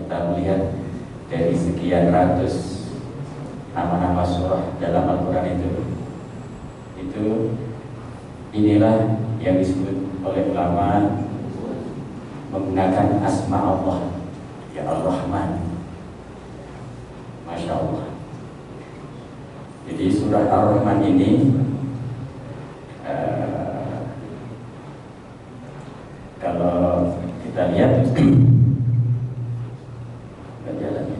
kita melihat dari sekian ratus nama-nama surah dalam Al-Quran itu inilah yang disebut oleh ulama menggunakan asma Allah, ya Ar-Rahman, Masya Allah. Jadi surah Ar-Rahman ini kalau kita lihat jalannya.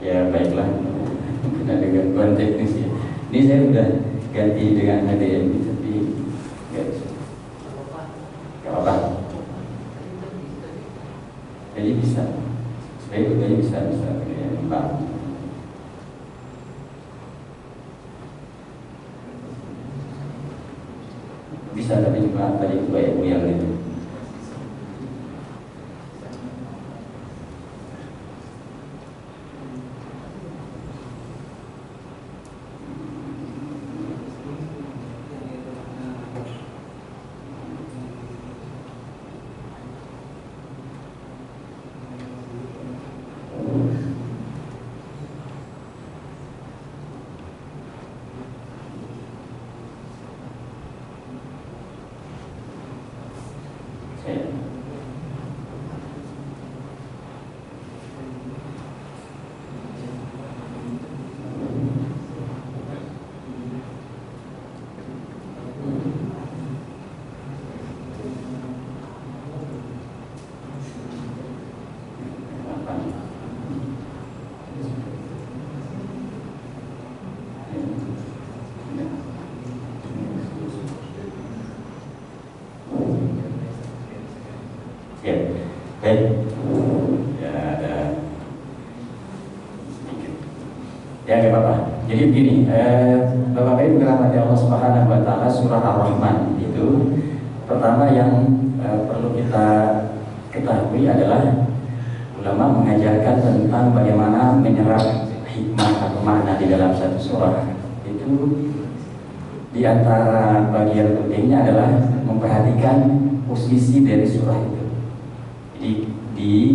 Ya baiklah, kita ada gangguan teknis ya. Ini saya sudah ganti dengan HDMI tapi nggak apa-apa. Jadi bisa, sebaiknya bisa ya, Pak. Bisa tapi cuma tadi banyak yang itu. Ya, baik. Ya ada sedikit. Ya nggak apa-apa. Jadi begini, Bapak Ibu dirahmati Allah Subhanahu Wa Taala, surah Ar-Rahman itu pertama yang perlu kita ketahui adalah ulama mengajarkan tentang bagaimana menyerap hikmah atau makna di dalam satu surah. Itu di antara bagian pentingnya adalah memperhatikan posisi dari surah itu. Di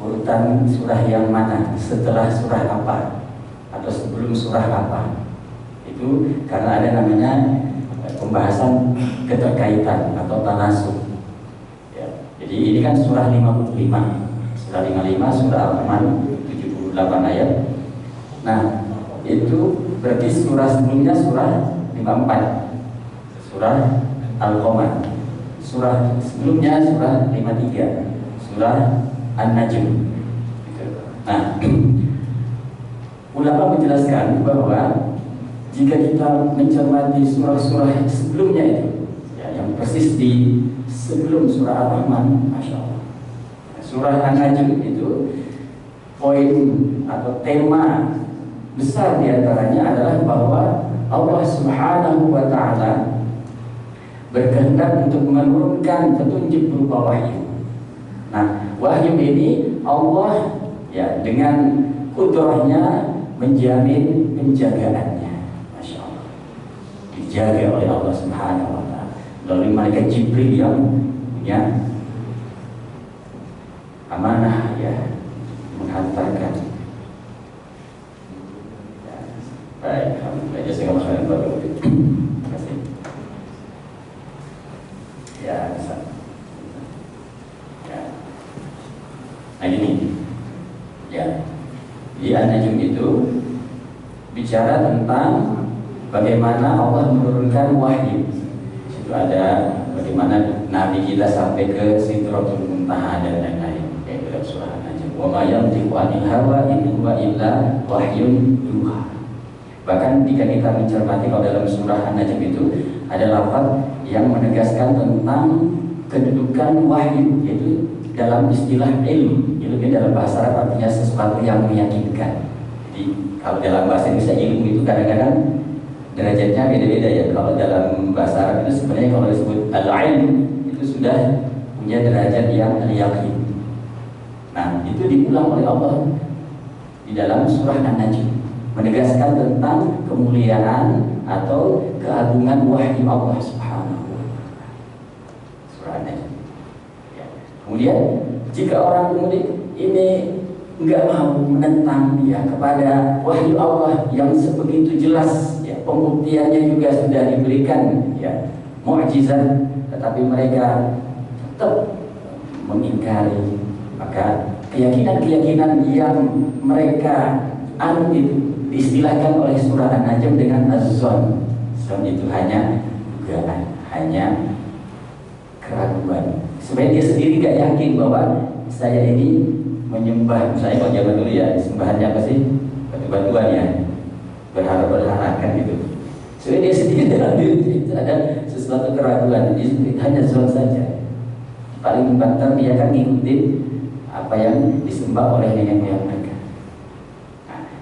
urutan surah yang mana, setelah surah apa, atau sebelum surah apa. Itu karena ada namanya pembahasan keterkaitan atau tanasub ya. Jadi ini kan surah 55, surah 55, surah Al-Rahman 78 ayat. Nah itu berarti surah sebelumnya surah 54, surah Al-Qamar. Surah sebelumnya surah 53, surah An-Najm. Nah, ulama menjelaskan bahwa jika kita mencermati surah-surah sebelumnya itu, ya, yang persis di sebelum surah Ar-Rahman, Masya Allah, surah An-Najm itu poin atau tema besar diantaranya adalah bahwa Allah Subhanahu wa Ta'ala berkehendak untuk menurunkan petunjuk berupa wahyu. Nah, wahyu ini Allah ya dengan kudrahnya menjamin penjagaannya. Masya Allah, dijaga oleh Allah Subhanahu wa Ta'ala melalui malaikat Jibril yang punya amanah ya, menghantarkan. Ya, baik, alhamdulillah. Jazakallahu khairan. Terima kasih. Ya, bisa. Ya. Nah ini, ya, di An-Najm itu bicara tentang bagaimana Allah menurunkan wahyu. Itu ada bagaimana Nabi kita sampai ke Sidratul Muntaha dan lain-lain. Yaitu dalam surah An-Najm. Wa ma yantiqu 'anil hawa in huwa illa wahyun yuha. Bahkan jika kita mencermati kalau dalam surah An-Najm itu ada lafaz yang menegaskan tentang kedudukan wahyu, yaitu dalam istilah ilmu. Ilmu dalam bahasa Arab artinya sesuatu yang meyakinkan. Jadi kalau dalam bahasa Indonesia ilmu itu kadang-kadang derajatnya beda-beda ya. Kalau dalam bahasa Arab itu sebenarnya kalau disebut al-ilm itu sudah punya derajat yang al-yaqin. Nah, itu diulang oleh Allah di dalam surah An-Najm, menegaskan tentang kemuliaan atau keagungan wahyu Allah Subhanahu wa Ta'ala. Surah An-Najm. Ya. Kemudian jika orang kemudian ini enggak mau menentang ya kepada wahyu Allah yang sebegitu jelas ya, pembuktiannya juga sudah diberikan ya, mukjizat, tetapi mereka tetap mengingkari, maka keyakinan-keyakinan yang mereka anut itu diistilahkan oleh surah An-Najm dengan az-zon. Zon itu hanya dugaan, hanya keraguan. Sebenarnya dia sendiri gak yakin bahwa saya ini menyembah, misalnya kalau zaman dulu ya, sembahannya apa sih? Batu-batuan ya, berharap kan gitu. Sebenarnya dia sendiri dalam diri itu ada sesuatu keraguan, jadi hanya zon saja. Paling banter dia kan ngikutin apa yang disembah oleh nenek moyang mereka.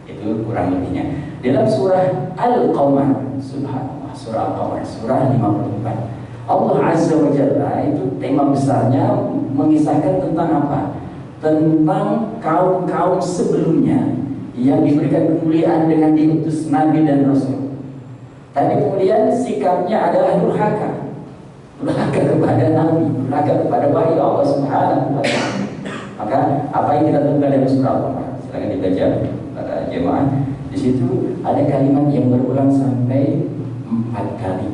Itu kurang lebihnya. Dalam surah Al-Qamar, subhanallah, surah Al-Qamar, surah 54, Allah Azza wa Jalla itu tema besarnya mengisahkan tentang apa? Tentang kaum-kaum sebelumnya yang diberikan kemuliaan dengan diutus Nabi dan Rasul. Tapi kemudian sikapnya adalah durhaka kepada Nabi, durhaka kepada wahyu Allah Subhanahu wa Ta'ala. Maka apa yang kita temukan dalam surah Al-Qamar? Silakan dibaca para jemaah. Di situ ada kalimat yang berulang sampai 4 kali.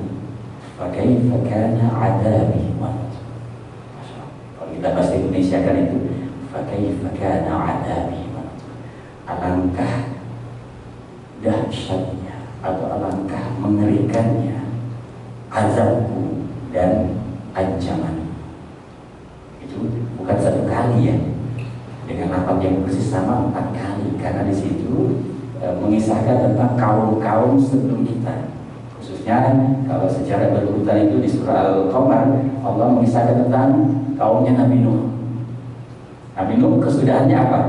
Fakaifa kana 'adzabi wa nuzur. Kalau kita bahasa Indonesia kan itu fakaifa kana 'adzabi wa nuzur. Alangkah dahsyatnya atau alangkah mengerikannya azabku dan ancaman. Itu bukan 1 kali ya, dengan lafaz yang persis sama 4 kali, karena di situ mengisahkan tentang kaum-kaum sebelum kita. Khususnya kalau secara berurutan itu di surah Al-Qamar Allah mengisahkan tentang kaumnya Nabi Nuh. Nabi Nuh kesudahannya apa?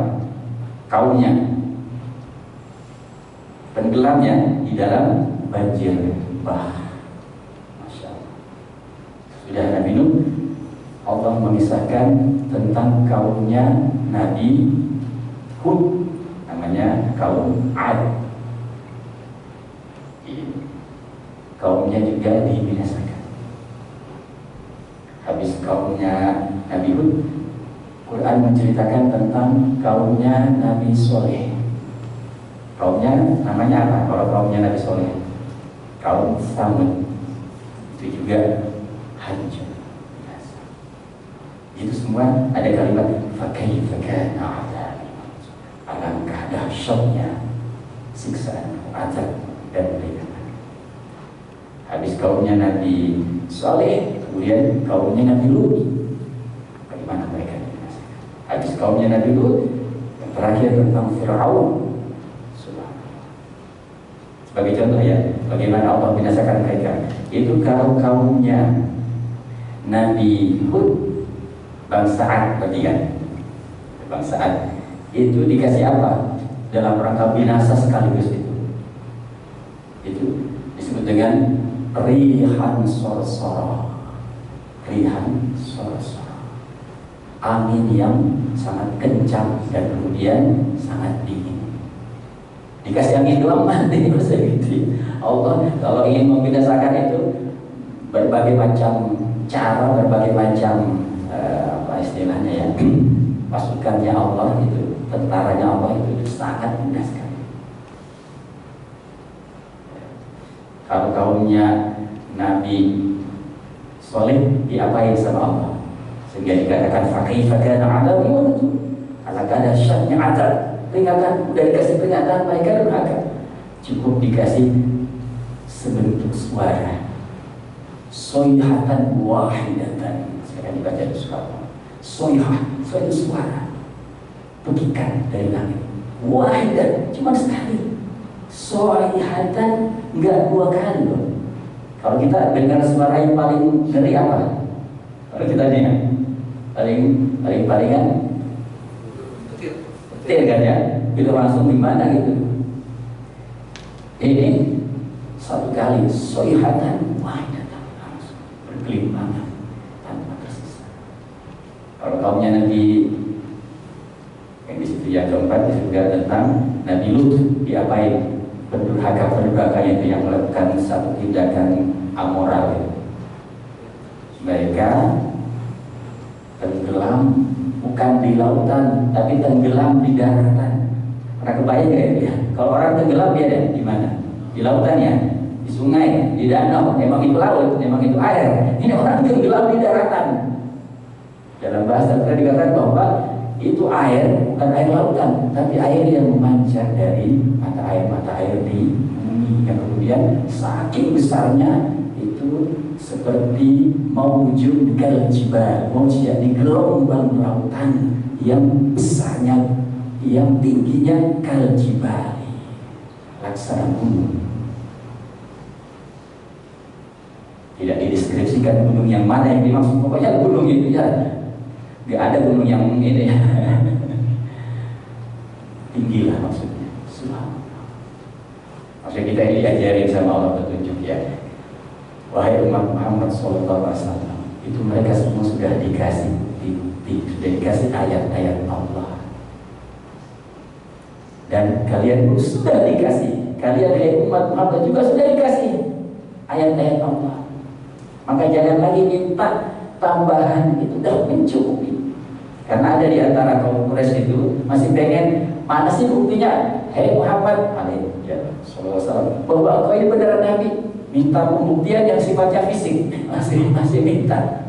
Kaumnya tenggelamnya di dalam banjir bah. Masya Allah. Sudah Nabi Nuh, Allah mengisahkan tentang kaumnya Nabi Hud, namanya kaum Ad. Kaumnya juga dibinasakan. Habis kaumnya Nabi Hud, Quran menceritakan tentang kaumnya Nabi Soleh. Kaumnya namanya apa? Kalau kaumnya Nabi Soleh, kaum Samud, itu juga hancur. Itu semua ada kalimat fakaifa kana 'adzabi. Alangkah dahsyatnya siksaan azab dan peringatan. Habis kaumnya Nabi Saleh, kemudian kaumnya Nabi Lut. Bagaimana mereka dibinasakan? Habis kaumnya Nabi Lut, yang terakhir tentang Fir'aun. Sebagai contoh ya, bagaimana Allah binasakan mereka. Itu kalau kaumnya Nabi Hud, bangsa Ad berarti kan? Bangsa Ad itu dikasih apa? dalam rangka binasa sekaligus itu disebut dengan rihan sorsoro. Rihan sorsoro, angin yang sangat kencang dan kemudian sangat dingin. Dikasih angin doang mati gitu. Allah kalau ingin membinasakan itu berbagai macam cara, berbagai macam apa istilahnya ya, pasukannya Allah itu, tentaranya Allah itu sangat mudah sekali. Kalau kaumnya Nabi Soleh diapain sama Allah sehingga dikatakan fakaifa kana adabi wa nuzur, alangkah dahsyatnya azab. Peringatan, udah dikasih peringatan mereka durhaka, cukup dikasih sebentuk suara, soihatan wahidatan. Sekarang dibaca di surat soihah, itu suara pekikan dari langit, wahidat cuma sekali, soihatan enggak 2 kali loh. Kalau kita dengar suara yang paling ngeri apa? Kalau kita dengar palingan petir kan ya, itu langsung gimana gitu. Ini 1 kali, soihatan wahidatan, langsung bergelimpangan tanpa tersisa. Kalau kaumnya Nabi yang di situ yang keempat juga tentang Nabi Lut diapain? Pendurhaka itu yang melakukan satu tindakan amoral itu. Mereka tenggelam bukan di lautan tapi tenggelam di daratan. Pernah kebayang gak ya? Kalau orang tenggelam dia ada di mana? Di lautan ya, di sungai, di danau. Memang itu laut, memang itu air. Ini orang tenggelam di daratan. Dalam bahasa kita dikatakan bahwa itu air, bukan air lautan, tapi air yang memancar dari mata air di bumi, yang kemudian saking besarnya itu seperti maujud kal jibal, maujud di gelombang lautan yang besarnya, yang tingginya kal jibal, laksana gunung. Tidak dideskripsikan gunung yang mana yang dimaksud, pokoknya gunung itu ya. Gak ada gunung yang ini ya. Tinggi lah maksudnya. Maksudnya kita ini diajarin sama Allah petunjuk ya. Wahai umat Muhammad SAW, itu mereka semua sudah dikasih bukti, sudah dikasih ayat-ayat Allah. Dan kalian pun sudah dikasih, kalian dari umat Muhammad juga sudah dikasih ayat-ayat Allah. Maka jangan lagi minta tambahan, itu sudah mencukupi. Karena ada di antara kaum Quraisy itu masih pengen, mana sih buktinya? Hei Muhammad SAW, bahwa kau ini beneran Nabi, minta pembuktian yang sifatnya fisik, masih minta.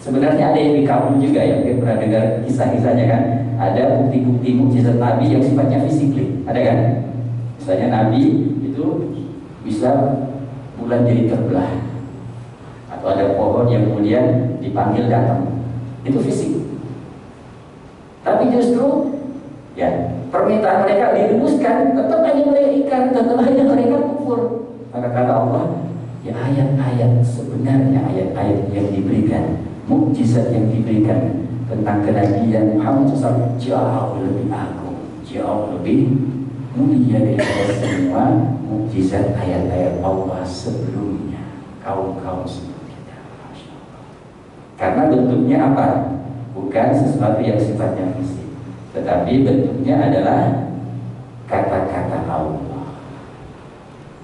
Sebenarnya ada yang di kaum juga yang pernah dengar kisah-kisahnya kan, ada bukti-bukti mukjizat Nabi yang sifatnya fisik, ada kan? Misalnya Nabi itu bisa bulan jadi terbelah, atau ada pohon yang kemudian dipanggil datang, itu fisik. Tapi justru ya permintaan mereka dirumuskan, tetap aja mereka ikan, tetap aja mereka kufur. Maka kata Allah, ya ayat-ayat sebenarnya, ayat-ayat yang diberikan, mukjizat yang diberikan tentang kenabian Muhammad SAW jauh lebih agung, jauh lebih mulia daripada semua mukjizat ayat-ayat Allah sebelumnya, kaum-kaum sebelum kita. Karena bentuknya apa? Bukan sesuatu yang sifatnya fisik, tetapi bentuknya adalah kata-kata Allah.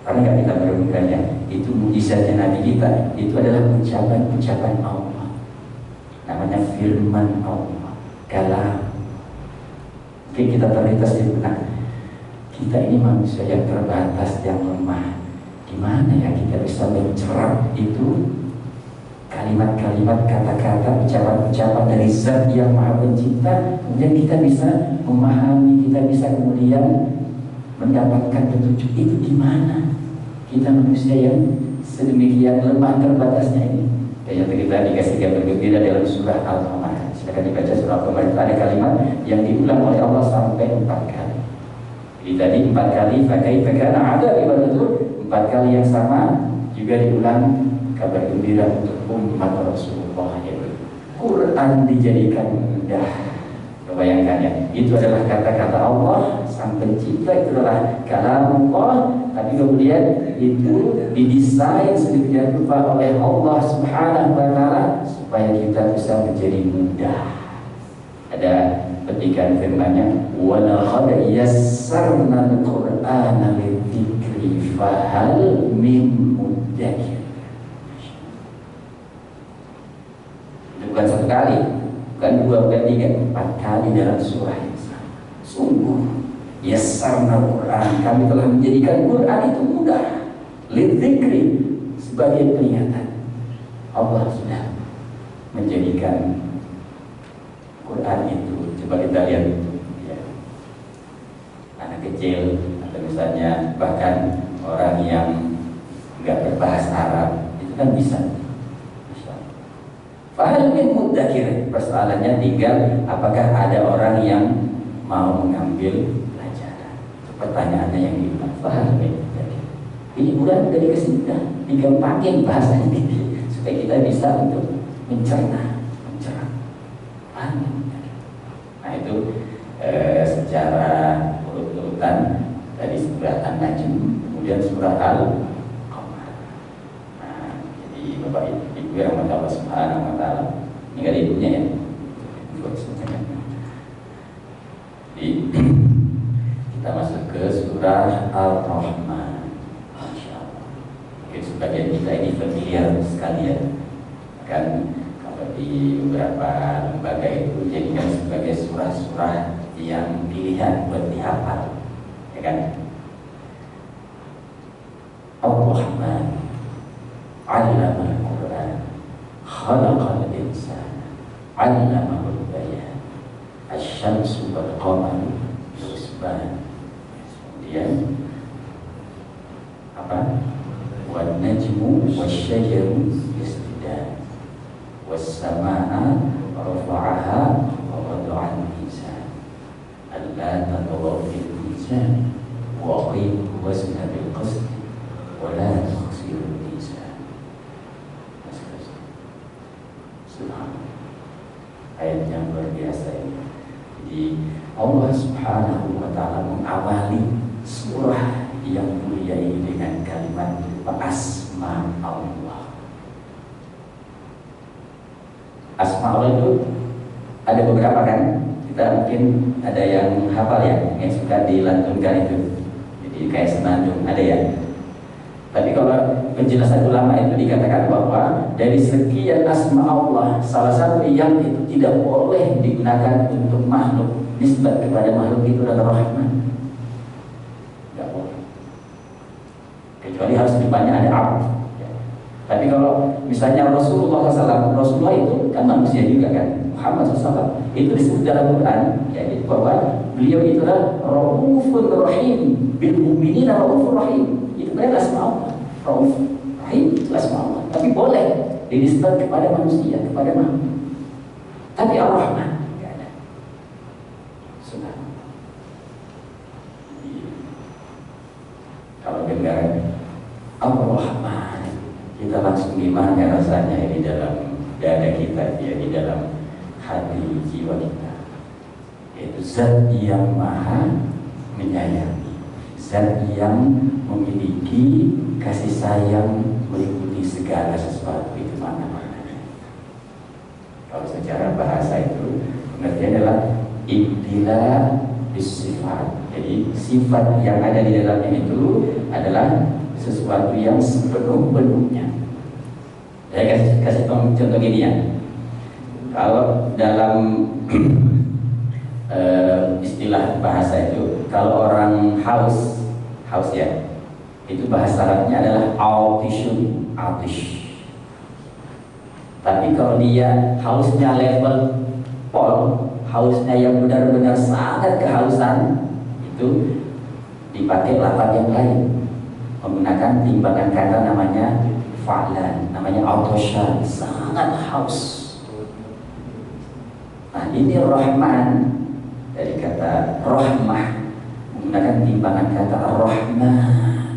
Karena nggak kita merenungkannya, itu mukjizatnya Nabi kita, itu adalah ucapan-ucapan Allah. Namanya firman Allah, kalam. Mungkin kita terlintas di benak, kita ini manusia yang terbatas, yang lemah. Gimana ya kita bisa mencerap itu kalimat-kalimat, kata-kata, ucapan-ucapan dari Zat yang Maha Pencipta, kemudian kita bisa memahami, kita bisa kemudian mendapatkan petunjuk. Itu gimana? Kita manusia yang sedemikian lemah terbatasnya ini. Kayaknya kita dikasih gambar berbeda dalam surah Al-Qamar. Silakan dibaca surah Al-Qamar, itu ada kalimat yang diulang oleh Allah sampai 4 kali. Jadi tadi 4 kali, fakaifa kana adabi wa nuzur, 4 kali yang sama juga diulang kabar gembira untuk umat Rasulullah itu. Quran dijadikan mudah. Bayangkan ya, itu adalah kata-kata Allah Sang pencipta itu adalah kalamullah, tapi kemudian itu didesain sedemikian rupa oleh Allah Subhanahu wa taala supaya kita bisa menjadi mudah. Ada petikan firman-Nya, wa laqad yassarna al-Qur'ana lidzikri fahal min muddakir. Itu bukan satu kali, bukan dua, bukan tiga, 4 kali dalam surah yang sama. Sungguh yassarna al-Qur'an, kami telah menjadikan Quran itu mudah. Lidzikri, sebagai peringatan. Allah sudah menjadikan Quran itu, coba kita lihat ya, anak kecil atau misalnya bahkan orang yang nggak berbahasa Arab itu kan bisa. Fahal min mudzakir, persoalannya tinggal apakah ada orang yang mau mengambil pelajaran. Pertanyaannya yang gimana? Fahal min mudzakir. Ini bukan dari kesulitan, digampangin bahasanya supaya kita bisa untuk mencerna. Nah itu secara urut-urutan dari surah An-Najm, kemudian surah Al-Qamar. Nah, jadi Bapak Ibu yang Allah Subhanahu wa taala, ini ada ibunya ya. Jadi kita masuk ke surah Al-Rahman. Masyaallah. Mungkin sebagian kita ini familiar sekalian. Kan di beberapa lembaga itu jadikan sebagai surah-surah yang pilihan buat dihafal, ya kan? Ar-Rahman 'allamal Qur'an, khalaqal insana, 'allamahul bayan, asy-syamsu wal qamaru husban. Kemudian apa? Wan najmu wasyajaru yasjudan. Was-samaa'a rafa'aha wa wada'al mizan alla tatghaw fil mizan wa aqimu wazna bil qist wa la tukhsirul mizan. Subhanallah, ayat yang luar biasa ini. Jadi Allah Subhanahu wa taala mengawali surah yang mulia ini dengan kalimat asma Allah. Asma Allah itu ada beberapa kan, kita mungkin ada yang hafal ya, yang suka dilantunkan itu, jadi kayak senandung ada ya. Tapi kalau penjelasan ulama itu dikatakan bahwa dari sekian asma Allah, salah satu yang itu tidak boleh digunakan untuk makhluk, nisbat kepada makhluk itu adalah Rahman, tidak boleh, kecuali harus depannya ada Abd. Tapi kalau misalnya Rasulullah SAW, Rasulullah itu kan manusia juga kan, Muhammad SAW itu disebut dalam Quran, yaitu bahwa beliau itu adalah Raufur Rahim, bil mu'minina Raufur Rahim. Itu kan asma Allah, Rauf Rahim itu asma Allah. Tapi boleh dinisbat kepada manusia, kepada makhluk. Tapi Ar-Rahman tidak ada. Subhanallah. Kalau dengar Ar-Rahman, kita langsung gimana rasanya di dalam dada kita, ya, di dalam hati jiwa kita. Yaitu zat yang maha menyayangi, zat yang memiliki kasih sayang meliputi segala sesuatu, itu mana-mana. Kalau secara bahasa itu pengertiannya adalah ibtila bisifat. Jadi sifat yang ada di dalamnya itu adalah sesuatu yang sepenuh-penuhnya. Saya kasih contoh gini ya. Kalau dalam istilah bahasa itu, kalau orang haus ya, itu bahasa Arabnya adalah autishun, autish. Tapi kalau dia hausnya level pol, hausnya yang benar-benar sangat kehausan, itu dipakai lafaz yang lain, menggunakan timbangan kata namanya fa'lan, namanya autoshan, sangat haus. Nah ini Rahman dari kata rahmah, menggunakan timbangan kata Rahman.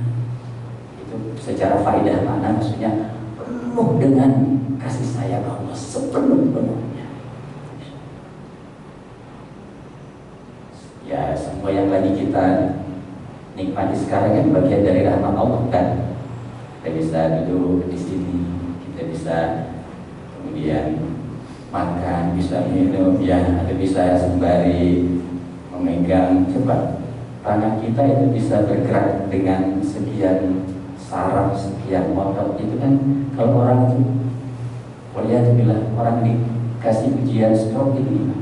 Itu secara faedah mana maksudnya penuh dengan kasih sayang Allah sepenuh-penuhnya. Ya semua semua yang lagi kita nikmati sekarang kan bagian dari rahmat Allah kan. Kita bisa duduk di sini, kita bisa kemudian makan, bisa minum ya, atau bisa sembari memegang. Coba tangan kita itu bisa bergerak dengan sekian saraf, sekian otot. Itu kan kalau orang itu, waliyadzubillah, orang dikasih ujian stroke itu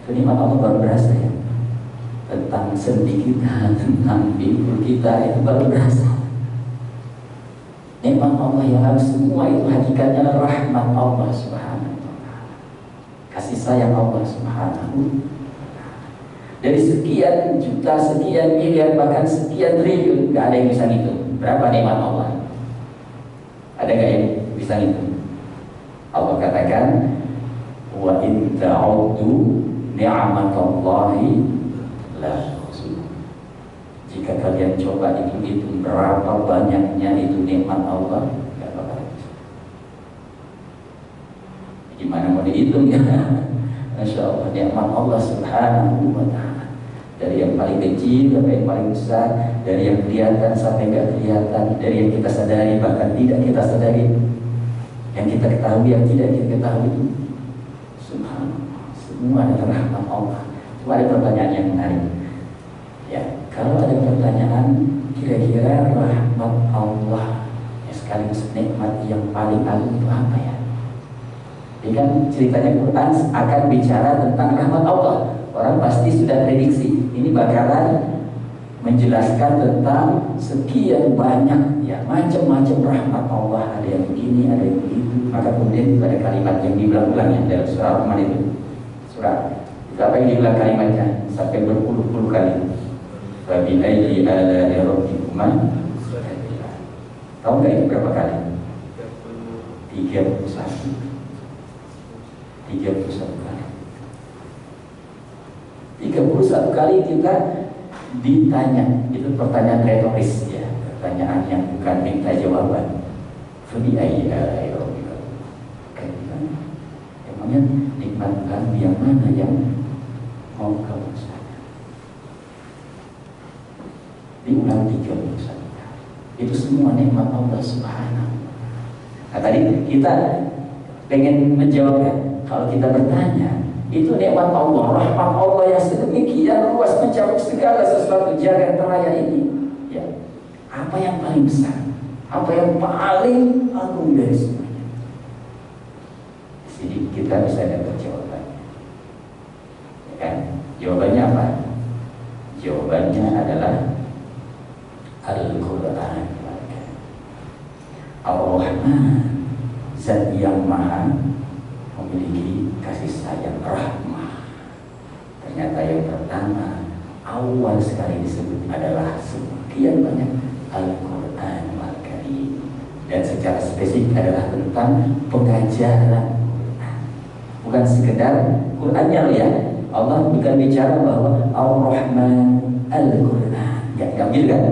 nikmat Allah baru berasa ya. Tentang sendi kita, tentang pinggul kita itu baru berasa. Nikmat Allah yang harus semua itu hakikatnya rahmat Allah Subhanahu wa ta'ala. Kasih sayang Allah Subhanahu. Dari sekian juta, sekian miliar, bahkan sekian triliun, gak ada yang bisa ngitung berapa nikmat Allah. Ada gak yang bisa ngitung? Allah katakan, wa in ta'uddu ni'matallahi la tuhsuha. Jika kalian coba hitung berapa banyaknya itu nikmat Allah, gak bakal bisa. Gimana mau dihitung ya? Masya Allah, nikmat Allah Subhanahu wa ta'ala. Dari yang paling kecil sampai yang paling besar, dari yang kelihatan sampai nggak kelihatan, dari yang kita sadari bahkan tidak kita sadari, yang kita ketahui yang tidak kita ketahui. Subhanallah, semua adalah rahmat Allah. Cuma ada pertanyaan yang menarik. Ya, kalau ada pertanyaan, kira-kira rahmat Allah ya, sekaligus nikmat yang paling agung itu apa ya? Ini kan ceritanya Quran akan bicara tentang rahmat Allah. Orang pasti sudah prediksi ini bakalan menjelaskan tentang sekian banyak ya macam-macam rahmat Allah. Ada yang begini, ada yang begitu. Maka kemudian ada kalimat yang diulang-ulang ya dalam surah Rahman itu. Surah itu apa yang diulang kalimatnya sampai berpuluh-puluh kali. Wa bi ayyi ala'i rabbikuma. Tahu nggak itu berapa kali? 31 kali. 31 kali kita ditanya. Itu pertanyaan retoris ya, pertanyaan yang bukan minta jawaban. Fabi ayyi ala'i rabbika. Emangnya nikmat kamu yang mana yang mau kamu sadar? Diulang 31 kali. Itu semua nikmat Allah Subhanahu. Nah tadi kita pengen menjawabkan, kalau kita bertanya, itu nikmat Allah, rahmat Allah yang sedemikian luas mencakup segala sesuatu jagat raya ini. Ya, apa yang paling besar? Apa yang paling agung dari semuanya? Di sini kita bisa dapat jawabannya. Ya kan? Jawabannya apa? Jawabannya adalah Al-Quran. Ar-Rahman, Zat yang maha memiliki kasih sayang rahmah. Ternyata yang pertama awal sekali disebut adalah sekian banyak Al-Quran Al-Karim, dan secara spesifik adalah tentang pengajaran Quran. Bukan sekedar Qurannya loh ya. Allah bukan bicara bahwa Ar-Rahman Al-Quran, gak gitu kan?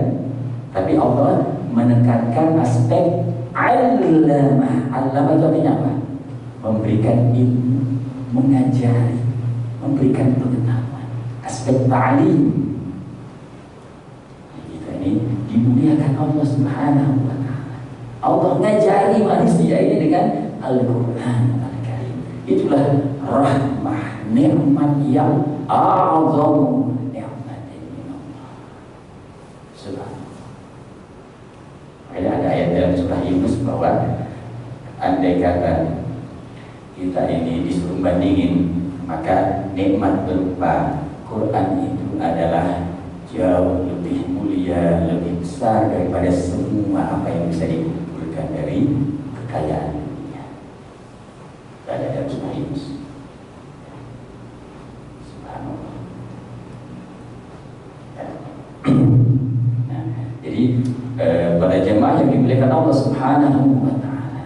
Tapi Allah menekankan aspek Allama. Allama itu artinya apa? Memberikan ilmu, mengajari, memberikan pengetahuan. Aspek ta'lim. Kita ini dimuliakan Allah Subhanahu wa ta'ala. Allah ngajari manusia ini dengan Al-Quran Al-Karim. Itulah rahmah, nikmat yang a'azam, nikmat min Allah Subhanahu. Ada ayat dalam surah Yunus bahwa andai kata kita ini disuruh bandingin, maka nikmat berupa Quran itu adalah jauh lebih mulia, lebih besar daripada semua apa yang bisa dikumpulkan dari kekayaan dunia. Ada dalam surah Yunus. Subhanallah. Nah, jadi pada jemaah yang dimuliakan Allah Subhanahu wa ta'ala,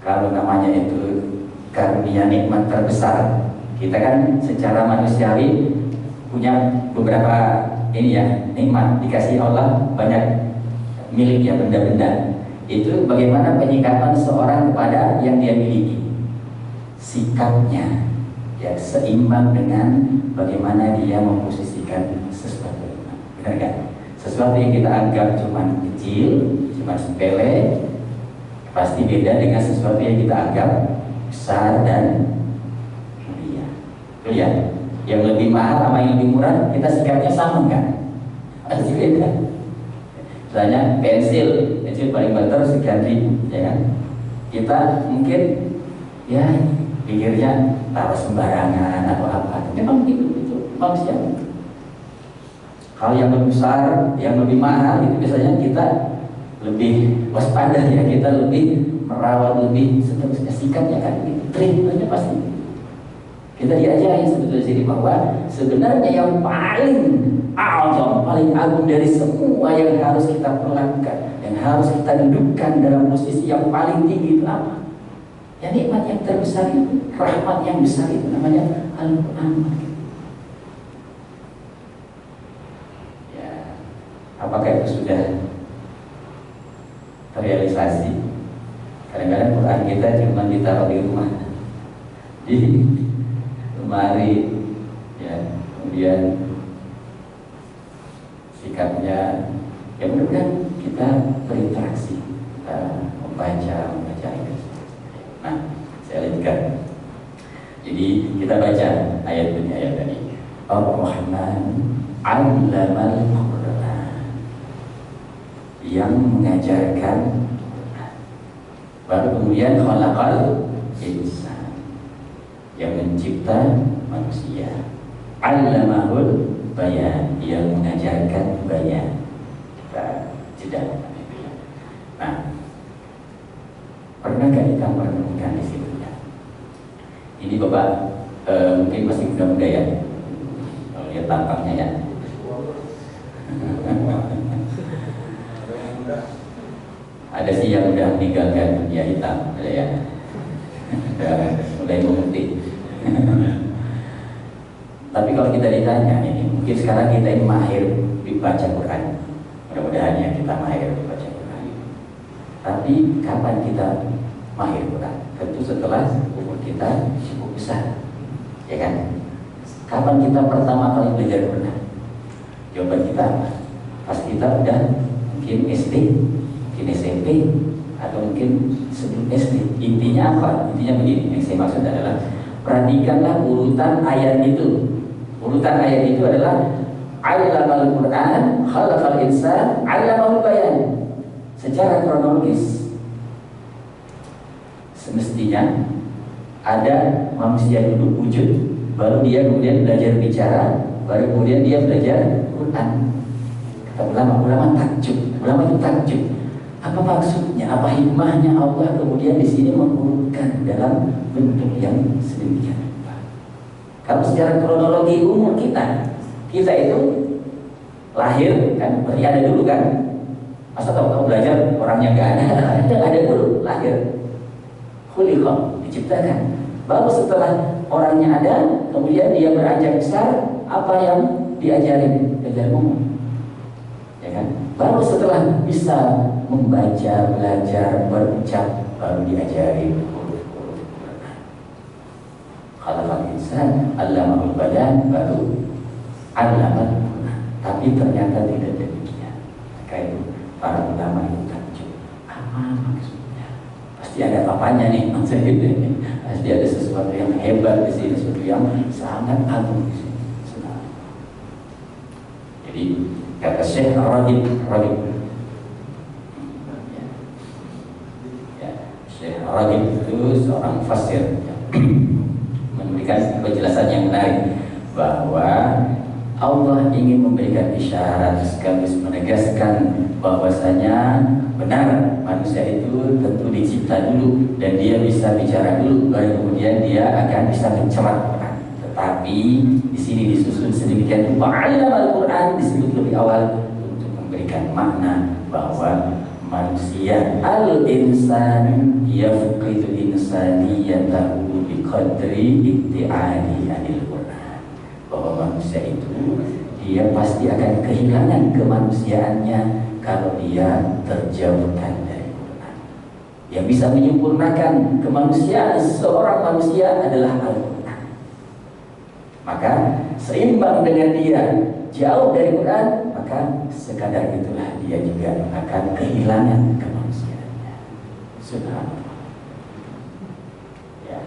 kalau namanya itu karunia nikmat terbesar, kita kan secara manusiawi punya beberapa ini ya, nikmat dikasih Allah banyak milik ya, benda-benda. Itu bagaimana penyikapan seorang kepada yang dia miliki, sikapnya ya seimbang dengan bagaimana dia memposisikan menjadikan sesuatu. Benar kan? Sesuatu yang kita anggap cuma kecil, cuma sepele, pasti beda dengan sesuatu yang kita anggap besar dan mulia. Betul ya? Yang lebih mahal sama yang lebih murah, kita sikapnya sama kan? Pasti beda. Misalnya pensil paling banter sekian ribu, ya kan? Kita mungkin ya pikirnya taruh sembarangan atau apa. Memang itu manusia. Hal yang lebih besar, yang lebih mahal itu biasanya kita lebih waspada ya, kita lebih merawat, lebih seterusnya sikapnya kan, treatmentnya pasti. Kita diajarin sebetulnya sini bahwa sebenarnya yang paling azam, paling agung dari semua yang harus kita perlakukan, yang harus kita dudukkan dalam posisi yang paling tinggi itu apa? Ya nikmat yang terbesar itu, rahmat yang besar itu namanya Al-Quran. Ya, apakah itu sudah terrealisasi? Kadang-kadang Quran kita cuma ditaruh di rumah, di lemari, ya, kemudian sikapnya, ya mudah-mudahan kita berinteraksi, kita membaca ini. Nah, saya lanjutkan. Jadi kita baca ayat ini, ayat tadi. Ar-Rahman 'allamal Qur'an, yang mengajarkan. Baru kemudian khalaqal insan, yang mencipta manusia. 'Allamahul bayan, yang mengajarkan bayan. Kita jeda. Nah, pernahkah kita merenungkan di situ ya? Ini Bapak mungkin masih muda-muda ya, kalau lihat tampangnya ya. Ada sih yang udah meninggalkan dunia hitam, ada ya, mulai memutih. Tapi kalau kita ditanya ini, mungkin sekarang kita ini mahir dibaca Quran. Mudah-mudahan ya kita mahir dibaca Quran. Tapi kapan kita mahir Quran? Tentu setelah umur kita cukup besar, ya kan? Kapan kita pertama kali belajar Quran? Jawaban kita apa? Pas kita udah mungkin SD, mungkin SMP, atau mungkin sebelum SD. Intinya apa? Intinya begini, yang saya maksud adalah perhatikanlah urutan ayat itu. Urutan ayat itu adalah Allamal Quran, khalaqal insan, 'allamahul bayan. Secara kronologis semestinya ada manusia dulu wujud, baru dia kemudian belajar bicara, baru kemudian dia belajar Quran. Kata ulama takjub, ulama itu takjub. Apa maksudnya? Apa hikmahnya Allah kemudian di sini mengurutkan dalam bentuk yang sedemikian? Kalau secara kronologi umur kita itu lahir kan, berarti ada dulu kan? Masa tahu belajar orangnya nggak ada? Ada dulu, lahir, khuliqah, diciptakan. Baru setelah orangnya ada, kemudian dia beranjak besar, apa yang diajarin? Belajar ngomong, ya kan? Baru setelah bisa membaca, belajar, berucap, baru diajari huruf-huruf Quran. Khalaqal insan, 'allamahul bayan, baru 'allamal Quran. Tapi ternyata tidak demikian. Maka itu para ulama itu takjub. Apa maksudnya? Pasti ada papanya nih maksud itu. Pasti ada sesuatu yang hebat di sini, sesuatu yang sangat agung di sini. Jadi kata Syekh Raghib, Syekh Raghib itu seorang fasir memberikan penjelasan yang menarik bahwa Allah ingin memberikan isyarat sekaligus menegaskan bahwasanya benar manusia itu tentu dicipta dulu dan dia bisa bicara dulu, baru kemudian dia akan bisa mencerahkan. Tetapi di sini disusun sedemikian rupa, 'allamal Quran disebut lebih awal untuk memberikan makna bahwa manusia al-insan yafqidu insaniyatahu biqadri ibti'adi anil Quran, bahwa manusia itu dia pasti akan kehilangan kemanusiaannya kalau dia terjauhkan dari Quran. Yang bisa menyempurnakan kemanusiaan seorang manusia adalah Al-Quran. Maka seimbang dengan dia jauh dari Quran, maka sekadar itulah dia juga akan kehilangan kemanusiaannya. Subhanallah. Ya.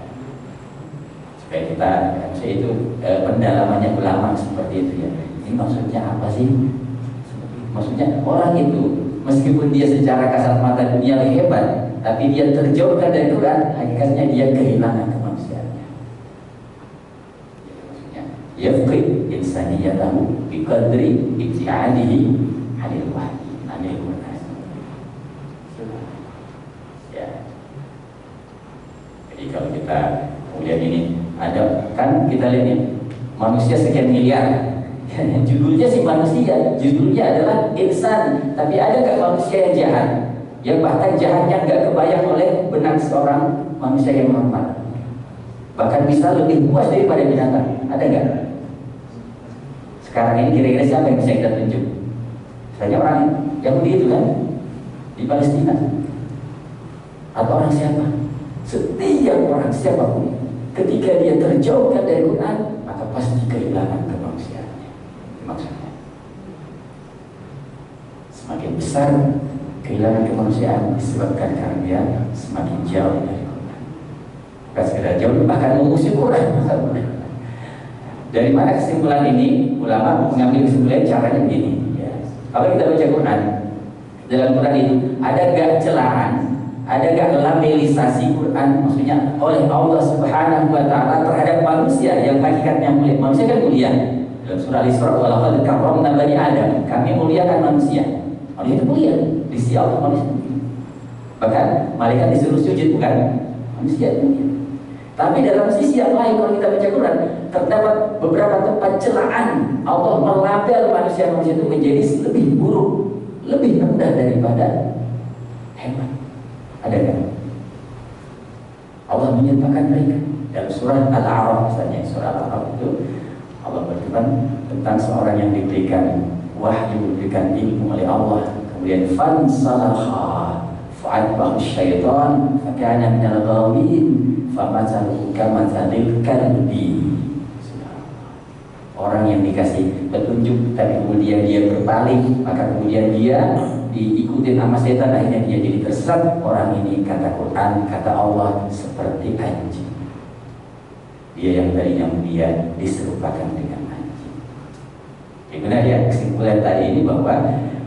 Supaya kita, saya itu pendalamannya ulama seperti itu ya. Ini maksudnya apa sih? Maksudnya orang itu meskipun dia secara kasat mata dunia hebat, tapi dia terjauhkan dari Quran, hakikatnya dia kehilangan kemanusiaannya. Yafqid insaniyatahu biqadri ibtiadihi anil wahyi anil Quran. Ya. Jadi kalau kita kemudian ini ada kan kita lihat nih manusia sekian miliar. Judulnya sih manusia, judulnya adalah insan, tapi ada nggak manusia yang jahat? Yang bahkan jahatnya nggak kebayang oleh benak seorang manusia yang normal. Bahkan bisa lebih puas daripada binatang. Ada nggak? Sekarang ini kira-kira siapa yang bisa kita tunjuk? Misalnya orang Yahudi itu kan di Palestina, atau orang siapa? Setiap orang siapapun, ketika dia terjauhkan dari Quran, maka pasti kehilangan kemanusiaannya. Maksudnya, semakin besar kehilangan kemanusiaan disebabkan karena dia semakin jauh dari Quran. Bukan sekedar jauh, bahkan mengusir Quran. Dari mana kesimpulan ini? Ulama mengambil kesimpulan caranya begini. Ya. Kalau kita baca Quran, dalam Quran itu ada gak celaan, ada gak labelisasi Quran, maksudnya oleh Allah Subhanahu Wa Taala terhadap manusia yang hakikatnya mulia. Manusia kan mulia. Dalam surah Al-Isra, walaqad karramna bani Adam, kami muliakan manusia. Manusia itu mulia di sisi Allah, manusia. Bahkan malaikat disuruh sujud, bukan? Manusia itu mulia. Tapi dalam sisi yang lain, kalau kita baca Quran, terdapat beberapa tempat celaan. Allah melabel manusia-manusia itu menjadi lebih buruk, lebih rendah daripada hewan. Ada kan? Allah menyatakan mereka dalam surah Al-A'raf, misalnya surah Al-A'raf itu Allah berfirman tentang seorang yang diberikan wahyu, diberikan ilmu oleh Allah, kemudian fansalakha fa'atbahu syaitan fakana minal ghawin famathaluhu kamathalil kalbi. Orang yang dikasih petunjuk tapi kemudian dia berpaling, maka kemudian dia diikuti sama setan, akhirnya dia jadi tersesat. Orang ini, kata Quran, kata Allah, seperti anjing. Dia yang tadinya mulia diserupakan dengan anjing. Jadi benar ya, kesimpulan tadi ini bahwa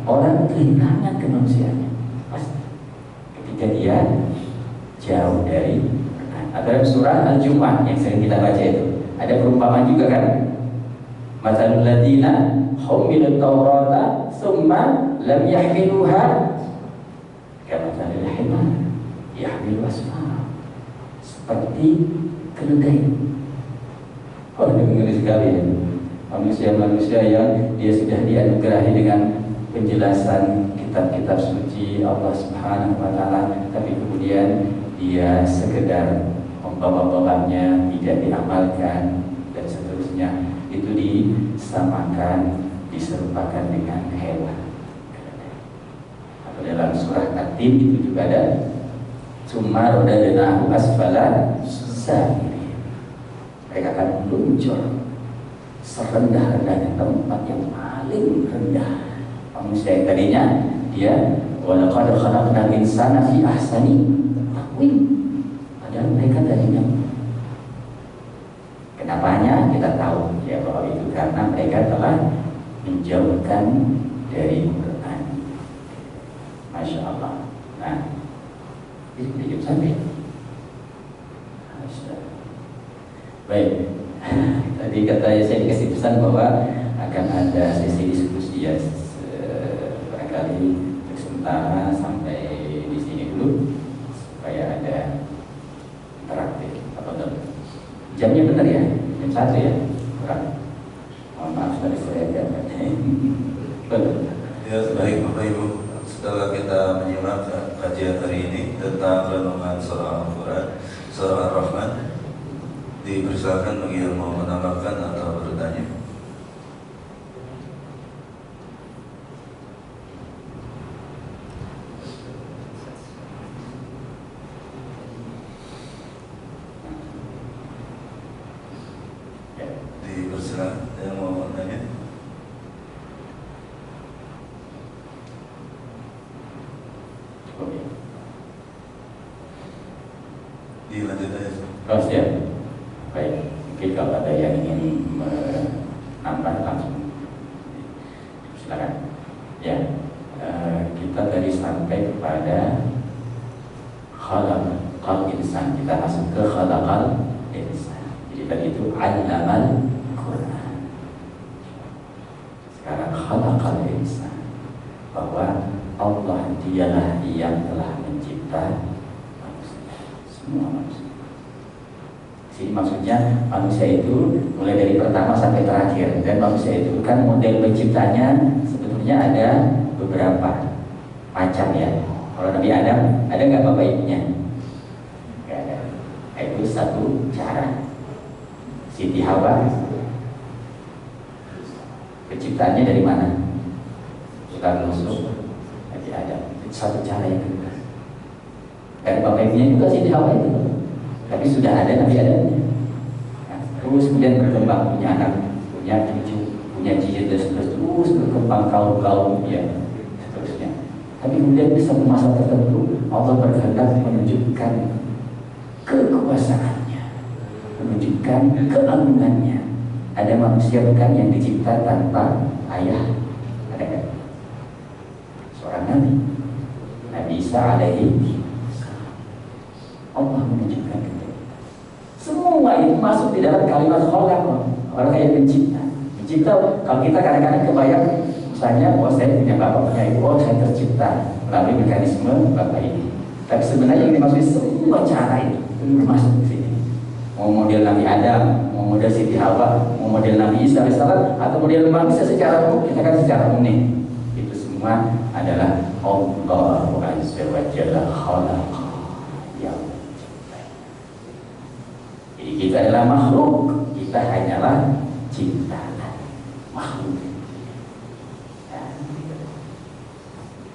orang kehilangan kemanusiaannya pasti ketika dia jauh dari Quran. Dalam surah Al-Jumu'ah yang sering kita baca itu ada perumpamaan juga kan, mathalul ladzina humilut taurata tsumma lam yahmiluha kamathalil himar yahmilu asfara, seperti keledai. Oh, ini mengeri sekali ya. Manusia-manusia yang dia sudah dianugerahi dengan penjelasan kitab-kitab suci Allah Subhanahu Wa Taala, tapi kemudian dia sekedar membawa-bawanya, tidak diamalkan dan seterusnya. Itu disamakan, diserupakan dengan hewan. Atau dalam surah At-Tin itu juga ada summa radadnahu asfala safilin. Mereka akan meluncur serendah-rendahnya, tempat yang paling rendah. Manusia yang tadinya dia walaqad khalaqnal insana fi ahsani taqwim, padahal mereka tadinya. Kenapanya kita tahu ya, bahwa itu karena mereka telah menjauhkan dari Quran. Masya Allah. Nah, ini jam sampai. Baik, tadi katanya saya dikasih pesan bahwa akan ada sesi diskusi ya, barangkali untuk sementara sampai di sini dulu supaya ada interaktif. Apa jamnya benar ya? Jam 1 ya? Kurang. Mohon maaf tadi saya agak betul. Ya, baik Bapak Ibu, setelah kita menyimak kajian hari ini tentang renungan surah Al-Quran, surah Ar-Rahman, dipersilakan bagi yang mau menambahkan atau bertanya. Dipersilakan yang mau bertanya. Cukup ya. Dilanjut aja. Terus ya. Baik, mungkin kalau ada yang ingin menambah langsung silakan. Ya, kita tadi sampai kepada khalaqal insan. Kita masuk ke khalaqal insan. Jadi tadi itu allamal Quran. Sekarang khalaqal insan, bahwa Allah dialah yang telah mencipta manusia, semua manusia. Jadi maksudnya manusia itu mulai dari pertama sampai terakhir, dan manusia itu kan model penciptanya sebetulnya ada beberapa macam ya. Kalau Nabi Adam ada nggak bapak ibunya? Nggak ada. Itu satu cara. Siti Hawa penciptaannya dari mana? Tukang nusuk Nabi Adam. Itu satu cara yang kedua. Dan bapak ibunya juga Siti Hawa itu. Tapi sudah ada Nabi Adamnya. Nah, terus kemudian berkembang, punya anak, punya cucu, punya cicit, dan terus berkembang kaum-kaum ya, seterusnya. Tapi kemudian di satu masa tertentu Allah berkehendak menunjukkan kekuasaannya, menunjukkan keagungannya. Ada manusia bukan yang dicipta tanpa ayah, ada kan? Seorang Nabi, Nabi Isa alaihi Allah menunjukkan kita. Semua itu masuk di dalam kalimat khalaq. Orang kayak pencipta. Pencipta, kalau kita kadang-kadang kebayang, misalnya, oh saya punya bapak, punya ibu, oh saya tercipta melalui mekanisme bapak ini. Tapi sebenarnya yang dimaksud semua cara itu masuk di sini. Mau model Nabi Adam, mau model Siti Hawa, mau model Nabi Isa alaihissalam, atau model manusia secara umum, kita kan secara umum. Itu semua adalah Allah azza wa jalla khalaq. Jadi kita adalah makhluk, kita hanyalah ciptaan makhluk.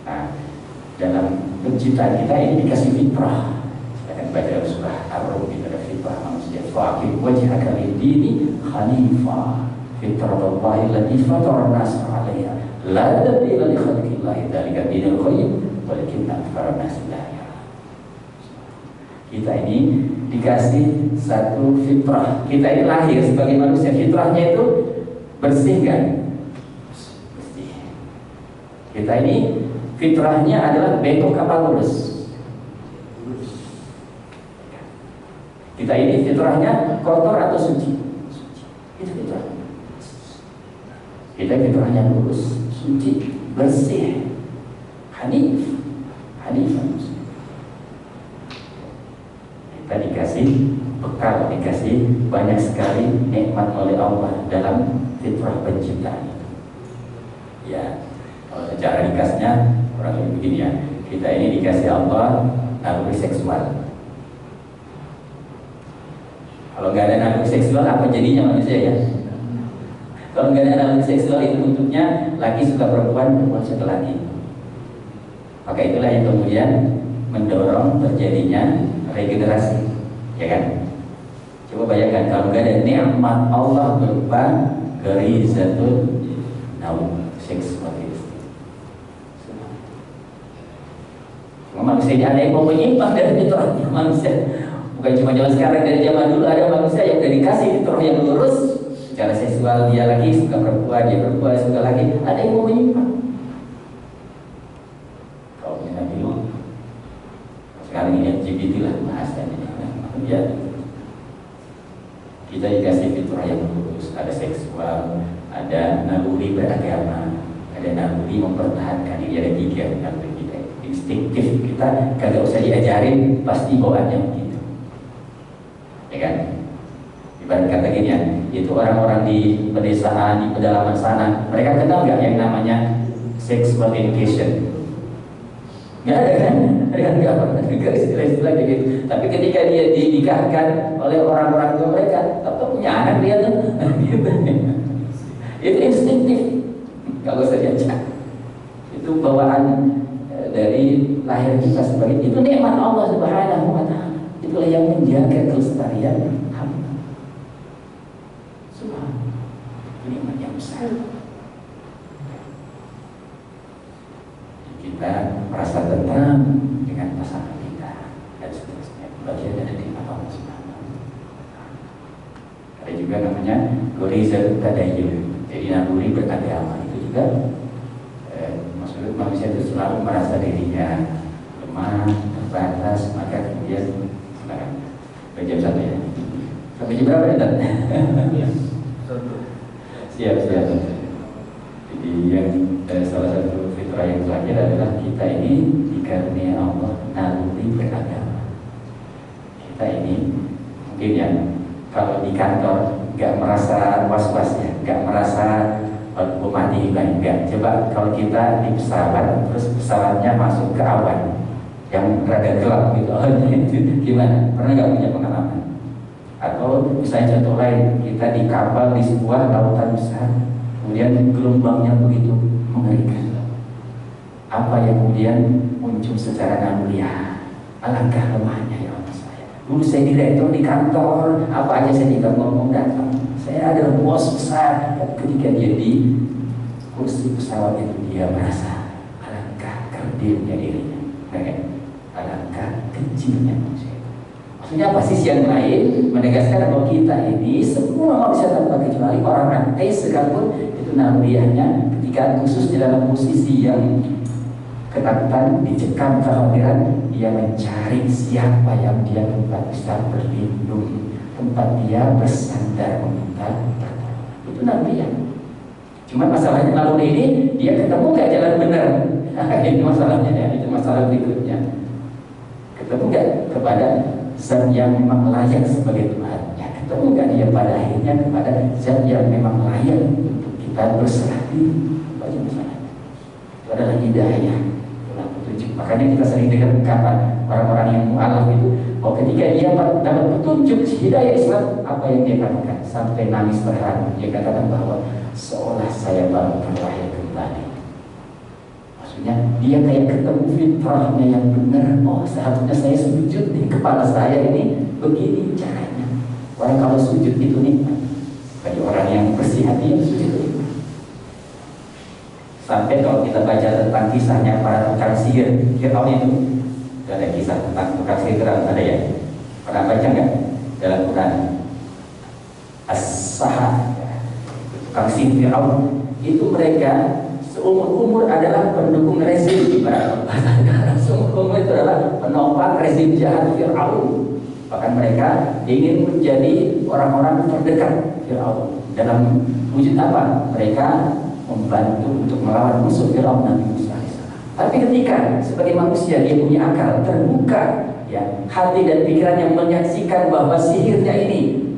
Nah, dalam penciptaan kita ini dikasih fitrah. Kita akan baca dalam surah Ar-Rum, kita ada fitrah manusia. Fa'aqim wajhaka lid-dini hanifah fitratallahi allati fatara an-nasa 'alaiha la tabdila li khalqillahi dzalika dinul qayyim walakinna aktsara an-nasi la ya'lamun. Kita ini dikasih satu fitrah. Kita ini lahir sebagai manusia, fitrahnya itu bersih kan? Bersih. Kita ini fitrahnya adalah bengkok apa lurus? Kita ini fitrahnya kotor atau suci? Itu fitrah. Kita fitrahnya lurus, suci, bersih, hanif manusia. Kita dikasih bekal, dikasih banyak sekali nikmat oleh Allah dalam fitrah penciptaan itu. Ya, kalau secara ringkasnya orang lebih begini ya, kita ini dikasih Allah naluri seksual. Kalau nggak ada naluri seksual, apa jadinya manusia ya? Kalau nggak ada naluri seksual, itu bentuknya laki suka perempuan, perempuan suka laki. Maka itulah yang kemudian mendorong terjadinya regenerasi, ya kan? Coba bayangkan kalau nggak ada nikmat Allah berupa garizatul naum, seks seperti itu. Cuma manusia ini ada yang mau menyimpang dari fitrahnya manusia. Bukan cuma zaman sekarang, dari zaman dulu ada manusia yang udah dikasih fitrah yang lurus. Secara seksual dia lagi suka perempuan, dia perempuan suka lagi. Ada yang mau menyimpang. Kaumnya Nabi Nuh. Sekarang ini LGBT lah bahasanya. Ya, kita dikasih fitrah yang lurus, ada seksual, ada naluri beragama, ada naluri mempertahankan diri, ada tiga naluri kita. Instinktif kita kagak usah diajarin, pasti bawaannya begitu, ya kan? Ibarat kata gini ya, itu orang-orang di pedesaan, di pedalaman sana, mereka kenal nggak yang namanya sexual education? Nggak ada kan? Nggak pernah dengar istilah-istilah gitu. Tapi ketika dia dinikahkan oleh orang-orang tua mereka, tetap punya anak dia tuh. Itu instinktif, kalau saya diajak. Itu bawaan dari lahir kita sebagai itu nikmat Allah Subhanahu wa Ta'ala. Itulah yang menjaga kelestarian hamba. Subhanallah, nikmat yang besar. kita merasa tenang dengan pasangan kita dan seterusnya. Bagian dari nikmat Allah Subhanahu wa Ta'ala. Ada juga namanya gorizal tadayyun. Jadi naluri beragama itu juga maksudnya manusia itu selalu merasa dirinya lemah, terbatas, maka kemudian jam 1 ya. Sampai jam berapa ya? Iya. Siap. Jadi yang salah satu fitrah yang terakhir adalah kita ini dikaruniai Allah naluri beragama. Kita ini mungkin yang kalau di kantor nggak merasa was-was ya, nggak merasa mati enggak. Coba kalau kita di pesawat terus pesawatnya masuk ke awan yang rada gelap gitu, gimana? Pernah nggak punya pengalaman? Atau misalnya contoh lain, kita di kapal di sebuah lautan besar, kemudian gelombangnya begitu mengerikan. Apa yang kemudian muncul secara naluriah? Alangkah lemahnya ya Allah saya. Dulu saya direktur di kantor, apa aja saya tidak ngomong datang. Saya adalah bos besar. Ketika dia di kursi pesawat itu dia merasa alangkah kerdilnya dirinya, alangkah kecilnya manusia. Maksudnya apa? Sisi yang lain menegaskan bahwa kita ini semua manusia tanpa kecuali orang ateis sekalipun itu naluriahnya ketika khusus di dalam posisi yang ketakutan, dicekam kekhawatiran, dia mencari siapa yang dia tempat bisa berlindung, tempat dia bersandar meminta pertolongan. Itu naluriah. Cuma masalahnya lalu ini dia ketemu gak jalan benar. Itu masalahnya ya, itu masalah berikutnya. Ketemu gak kepada zat yang memang layak sebagai Tuhan? Ya, ketemu gak dia pada akhirnya kepada zat yang memang layak untuk kita berserah diri? Itu masalahnya. Itu adalah hidayah, itulah petunjuk. Makanya kita sering dengar ungkapan orang-orang yang mu'alaf itu, bahwa ketika dia dapat petunjuk hidayah Islam, apa yang dia katakan? Sampai nangis terharu. Dia katakan bahwa seolah saya baru terlahir kembali. Maksudnya dia kayak ketemu fitrahnya yang benar. Oh, seharusnya saya sujud di kepala saya ini begini caranya. Orang kalau sujud itu nikmat. Bagi orang yang bersih hati yang sujud itu. Sampai kalau kita baca tentang kisahnya para tukang sihir, Fir'aun itu ada kisah tentang tukang sihir, ada ya? Pernah baca nggak dalam Quran? As-Sahah, tukang sihir Fir'aun itu mereka seumur-umur adalah pendukung rezim, seumur-umur itu adalah penopang rezim jahat Fir'aun. Bahkan mereka ingin menjadi orang-orang terdekat Fir'aun. Dalam wujud apa? Mereka membantu untuk melawan musuh Fir'aun Nabi Musa AS. Tapi ketika sebagai manusia dia punya akal terbuka, ya, hati dan pikirannya menyaksikan bahwa sihirnya ini,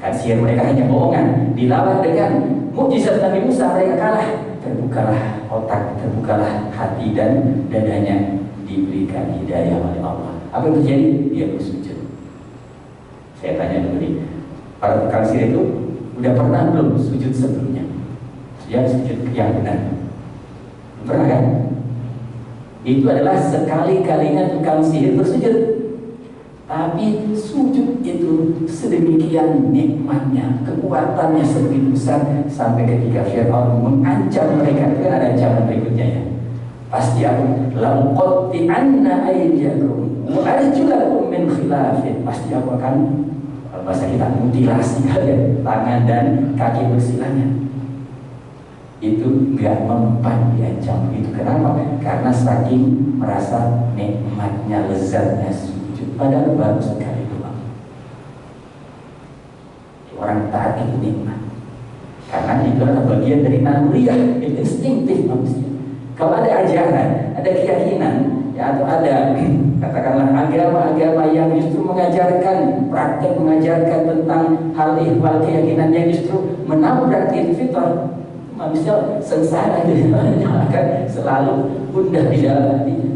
kan sihir mereka hanya bohongan, dilawan dengan mukjizat Nabi Musa, mereka kalah. Terbukalah otak, terbukalah hati dan dadanya, diberikan hidayah oleh Allah. Apa yang terjadi? Dia bersujud. Saya tanya dulu nih, para tukang sihir itu udah pernah belum sujud sebelumnya? Dia sujud yang benar. Pernah kan? Itu adalah sekali-kalinya tukang sihir bersujud. Tapi sujud itu sedemikian nikmatnya, kekuatannya sebegitu besar, sampai ketika Fir'aun mengancam mereka. Itu kan ada ancaman berikutnya ya. Pasti aku laqatti'anna aydiyakum wa arjulakum min khilafin. Pasti aku akan, bahasa kita, mutilasi kalian, tangan dan kaki bersilanya. Itu nggak mempan diancam itu. Kenapa? Karena saking merasa nikmatnya, lezatnya sujud. Padahal baru sekali doang. Orang taat itu nikmat, karena itu adalah bagian dari naluriah, instinktif manusia. Kalau ada ajaran, ada keyakinan, ya, atau ada katakanlah agama-agama yang justru mengajarkan, praktek mengajarkan tentang hal ihwal keyakinan yang justru menabrak fitrah, manusia sengsara gitu, akan selalu gundah di dalam hatinya.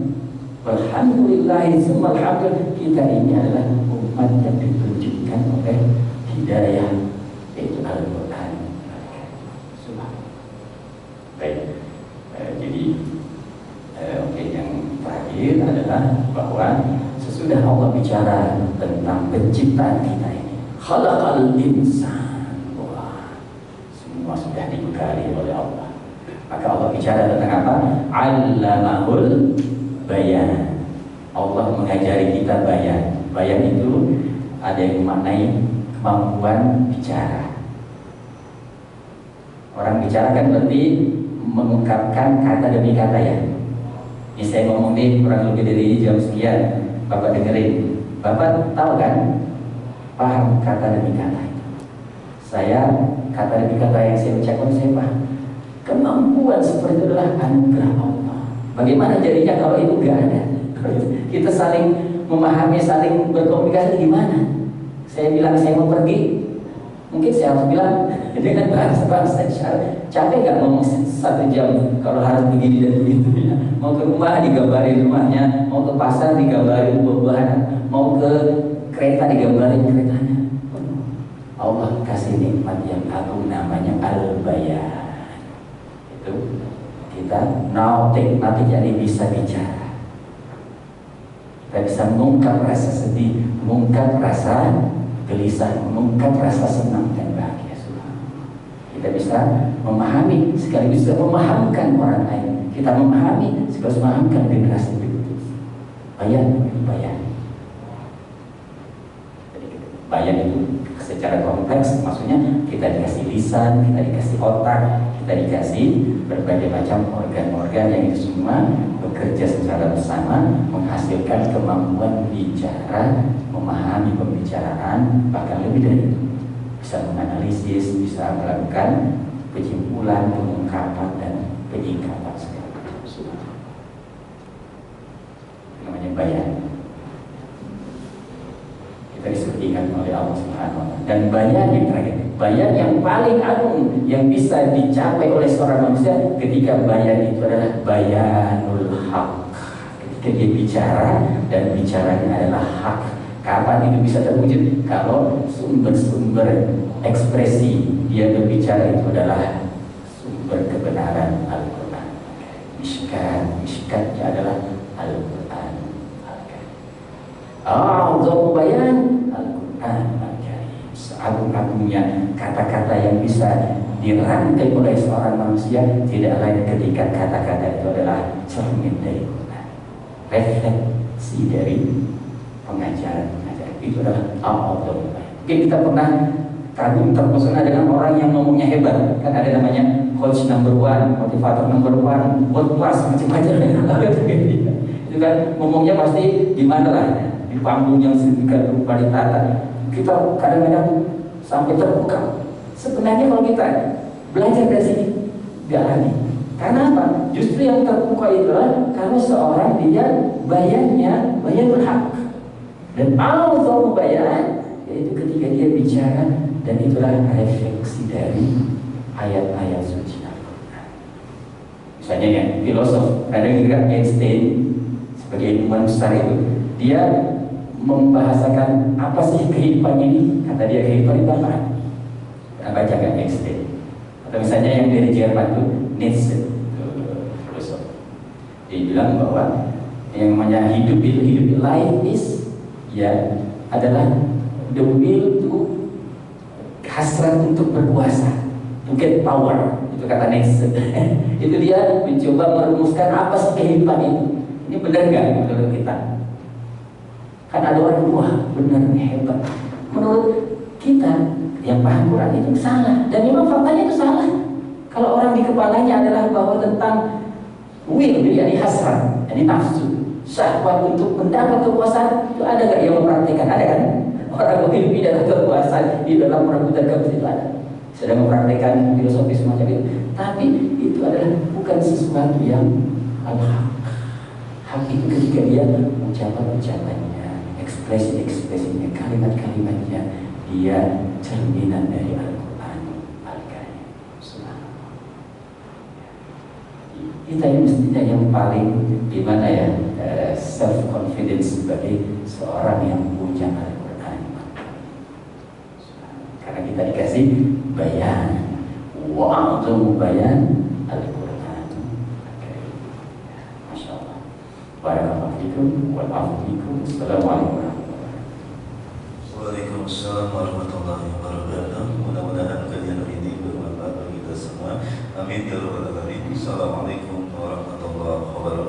Alhamdulillah, semua alhamdulillah, kita ini adalah umat yang ditunjukkan oleh hidayah, yaitu Al-Quran. Baik, jadi oke, yang terakhir adalah bahwa sesudah Allah bicara tentang penciptaan kita ini, khalaqal insan, wah, semua sudah dibekali oleh Allah. Maka Allah bicara tentang apa? Allamahul bayan. Allah mengajari kita bayan. Bayan itu ada yang memaknai kemampuan bicara. Orang bicara kan berarti mengungkapkan kata demi kata ya. Ini saya ngomong nih kurang lebih dari jam sekian, Bapak dengerin. Bapak tahu kan? Paham kata demi kata itu. Saya kata demi kata yang saya ucapkan saya paham. Kemampuan seperti itu adalah anugerah Allah. Bagaimana jadinya kalau itu nggak ada? Kita saling memahami, saling berkomunikasi gimana? Saya bilang saya mau pergi, mungkin saya harus bilang dengan bahasa-bahasa isyarat. Capek nggak ngomong 1 jam kalau harus begini dan begitu ya. Mau ke rumah digambarin rumahnya, mau ke pasar digambarin buah-buahan, mau ke kereta digambarin keretanya. Allah kasih nikmat yang agung namanya al-bayan. Itu kita now teknik jadi bisa bicara. Kita bisa mengungkap rasa sedih, mengungkap rasa gelisah, mengungkap rasa senang dan bahagia. Kita bisa memahami sekaligus bisa memahamkan orang lain. Kita memahami sekaligus memahamkan generasi berikutnya. Bayan. Jadi bayan itu secara kompleks, maksudnya kita dikasih lisan, kita dikasih otak, kita dikasih berbagai macam organ-organ yang itu semua bekerja secara bersama menghasilkan kemampuan bicara, memahami pembicaraan, bahkan lebih dari itu bisa menganalisis, bisa melakukan penyimpulan, pengungkapan dan penyingkapan segala macam. Namanya bayan. Kita disuruh ingat oleh Allah Subhanahu wa Ta'ala. Dan bayan yang terakhir, bayan yang paling agung yang bisa dicapai oleh seorang manusia ketika bayan itu adalah bayanul haq. Ketika dia bicara dan bicaranya adalah hak. Kapan itu bisa terwujud? Kalau sumber-sumber ekspresi dia berbicara itu adalah sumber kebenaran Al-Quran. Mishkatnya adalah Al-Quran. A'udzu bayan Al-Quran Al-Karim. Seagung-agungnya kata-kata yang bisa dirangkai oleh seorang manusia tidak lain ketika kata-kata itu adalah cermin dari Quran, refleksi dari pengajaran itu adalah a'udzu bayan. Mungkin kita pernah kagum terpesona dengan orang yang ngomongnya hebat, kan ada namanya coach number 1, motivator number 1, world class macam-macam. Itu kan ngomongnya pasti gimana lah, di panggung yang sedemikian rupa ditata. Kita kadang-kadang sampai terbuka. Sebenarnya kalau kita belajar dari sini nggak lagi. Karena apa? Justru yang terbuka itu adalah kalau seorang dia bayannya bayan berhak. Dan a'udzu bayan yaitu ketika dia bicara dan itulah refleksi dari ayat-ayat suci Al-Quran. Misalnya ya, filosof, kadang juga Einstein sebagai ilmuwan besar itu, dia membahasakan apa sih kehidupan ini? Kata dia kehidupan itu apa? Kita baca kan Einstein. Atau misalnya yang dari Jerman itu Nietzsche, filosof. Dia bilang bahwa yang namanya hidup life is ya adalah the will to hasrat untuk berkuasa, to get power. Itu kata Nietzsche. Itu dia mencoba merumuskan apa sih kehidupan itu. Ini benar nggak menurut kita? Kan ada orang wah benar hebat. Menurut kita yang paham Quran itu salah. Dan memang faktanya itu salah. Kalau orang di kepalanya adalah bahwa tentang will, yakni hasrat, yakni nafsu, syahwat untuk mendapat kekuasaan, itu ada gak yang mempraktikkan? Ada kan? Orang memiliki dalam kekuasaan di dalam perebutan kekuasaan itu ada. Sedang mempraktikkan filosofi semacam itu. Tapi itu adalah bukan sesuatu yang al-haq. Hak itu ketika dia ucapan-ucapannya, ekspresi-ekspresinya, kalimat-kalimatnya, dia cerminan dari Al-Quran Al-Karim. Kita ini mestinya yang paling gimana ya, self confidence sebagai seorang yang punya Al-Quran. Karena kita dikasih bayan, wa'udhu bayan Al-Quran. Masya Allah. Barakallahu fikum wa'afu fikum. Assalamualaikum warahmatullahi wabarakatuh. Waalaikumsalam warahmatullahi wabarakatuh. Mudah-mudahan kajian ini bermanfaat bagi kita semua. Amin ya rabbal alamin. Assalamualaikum warahmatullahi wabarakatuh.